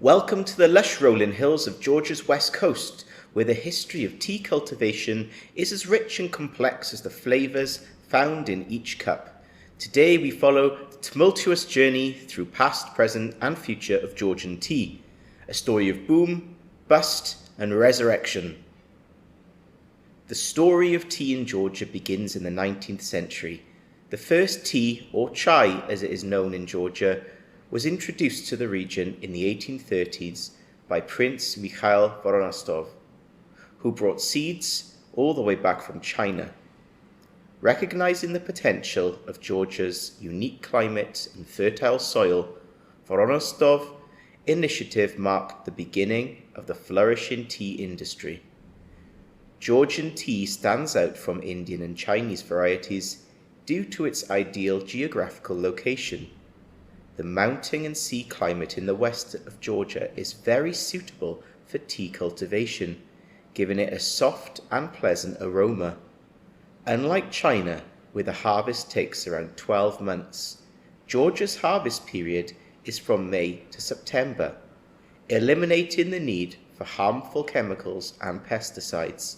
Welcome to the lush rolling hills of Georgia's west coast, where the history of tea cultivation is as rich and complex as the flavours found in each cup. Today we follow the tumultuous journey through past, present and future of Georgian tea, a story of boom, bust and resurrection. The story of tea in Georgia begins in the 19th century. The first tea, or chai as it is known in Georgia, was introduced to the region in the 1830s by Prince Mikhail Vorontsov, who brought seeds all the way back from China. Recognizing the potential of Georgia's unique climate and fertile soil, Vorontsov initiative marked the beginning of the flourishing tea industry. Georgian tea stands out from Indian and Chinese varieties due to its ideal geographical location. The mountain and sea climate in the west of Georgia is very suitable for tea cultivation, giving it a soft and pleasant aroma. Unlike China, where the harvest takes around 12 months, Georgia's harvest period is from May to September, eliminating the need for harmful chemicals and pesticides.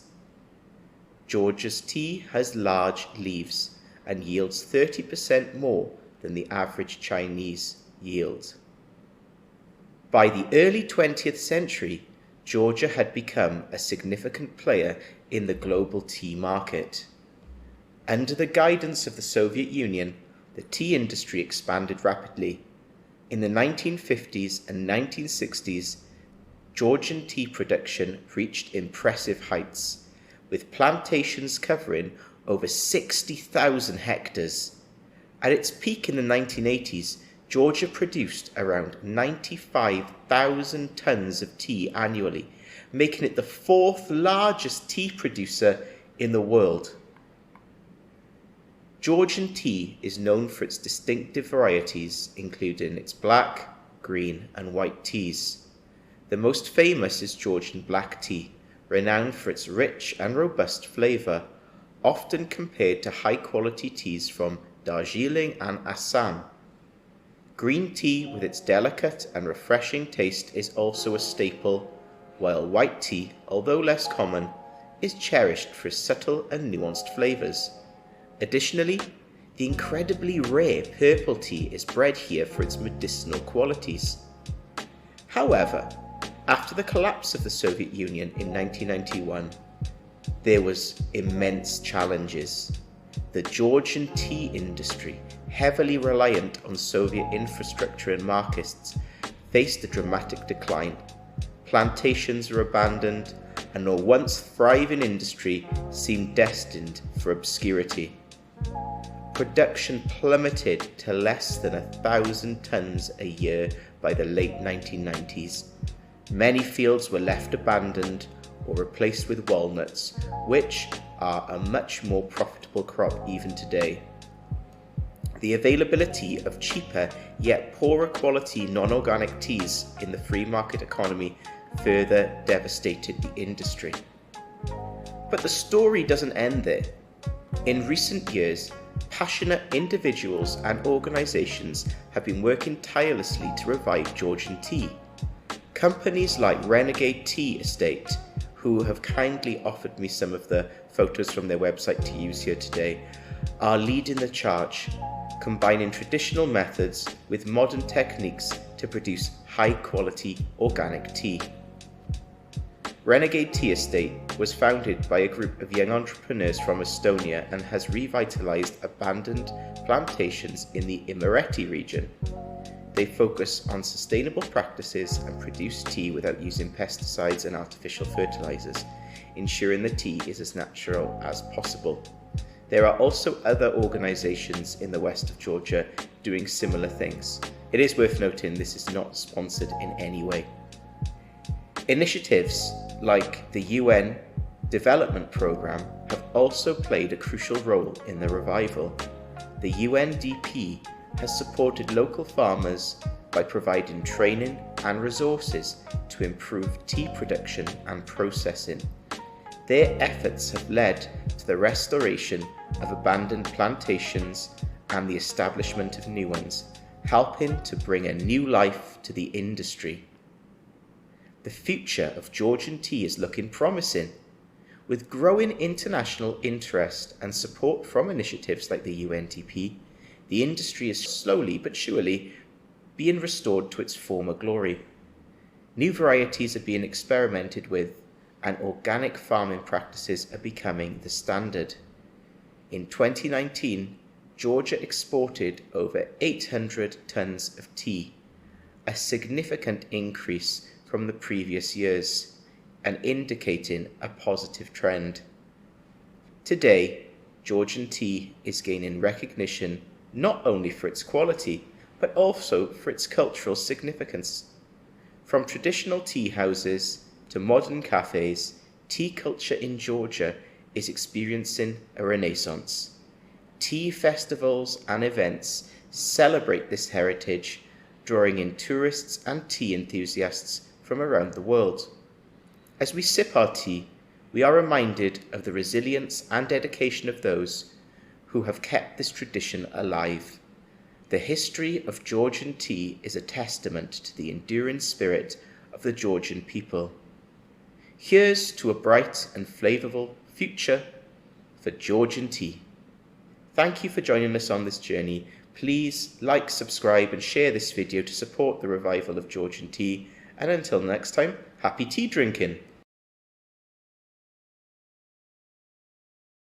Georgia's tea has large leaves and yields 30% more than the average Chinese yield. By the early 20th century, Georgia had become a significant player in the global tea market. Under the guidance of the Soviet Union, the tea industry expanded rapidly. In the 1950s and 1960s, Georgian tea production reached impressive heights, with plantations covering over 60,000 hectares. At its peak in the 1980s, Georgia produced around 95,000 tons of tea annually, making it the fourth largest tea producer in the world. Georgian tea is known for its distinctive varieties, including its black, green and white teas. The most famous is Georgian black tea, renowned for its rich and robust flavour, often compared to high-quality teas from Darjeeling and Assam. Green tea with its delicate and refreshing taste is also a staple, while white tea, although less common, is cherished for its subtle and nuanced flavours. Additionally, the incredibly rare purple tea is bred here for its medicinal qualities. However, after the collapse of the Soviet Union in 1991, there was immense challenges. The Georgian tea industry, heavily reliant on Soviet infrastructure and markets, faced a dramatic decline. Plantations were abandoned, and a once thriving industry seemed destined for obscurity. Production plummeted to less than 1,000 tons a year by the late 1990s. Many fields were left abandoned or replaced with walnuts, which are a much more profitable crop even today. The availability of cheaper yet poorer quality non-organic teas in the free market economy further devastated the industry. But the story doesn't end there. In recent years, passionate individuals and organisations have been working tirelessly to revive Georgian tea. Companies like Renegade Tea Estate, who have kindly offered me some of the photos from their website to use here today, are leading the charge, combining traditional methods with modern techniques to produce high-quality organic tea. Renegade Tea Estate was founded by a group of young entrepreneurs from Estonia and has revitalised abandoned plantations in the Imereti region. They focus on sustainable practices and produce tea without using pesticides and artificial fertilizers, ensuring the tea is as natural as possible. There are also other organizations in the west of Georgia doing similar things. It is worth noting this is not sponsored in any way. Initiatives like the UN Development Programme have also played a crucial role in the revival. The UNDP has supported local farmers by providing training and resources to improve tea production and processing. Their efforts have led to the restoration of abandoned plantations and the establishment of new ones, helping to bring a new life to the industry. The future of Georgian tea is looking promising. With growing international interest and support from initiatives like the UNDP, the industry is slowly but surely being restored to its former glory. New varieties are being experimented with, and organic farming practices are becoming the standard. In 2019, Georgia exported over 800 tons of tea, a significant increase from the previous years, and indicating a positive trend. Today, Georgian tea is gaining recognition not only for its quality, but also for its cultural significance. From traditional tea houses to modern cafes, tea culture in Georgia is experiencing a renaissance. Tea festivals and events celebrate this heritage, drawing in tourists and tea enthusiasts from around the world. As we sip our tea, we are reminded of the resilience and dedication of those who have kept this tradition alive. The history of Georgian tea is a testament to the enduring spirit of the Georgian people. Here's to a bright and flavourful future for Georgian tea. Thank you for joining us on this journey. Please like, subscribe and share this video to support the revival of Georgian tea. And until next time, happy tea drinking!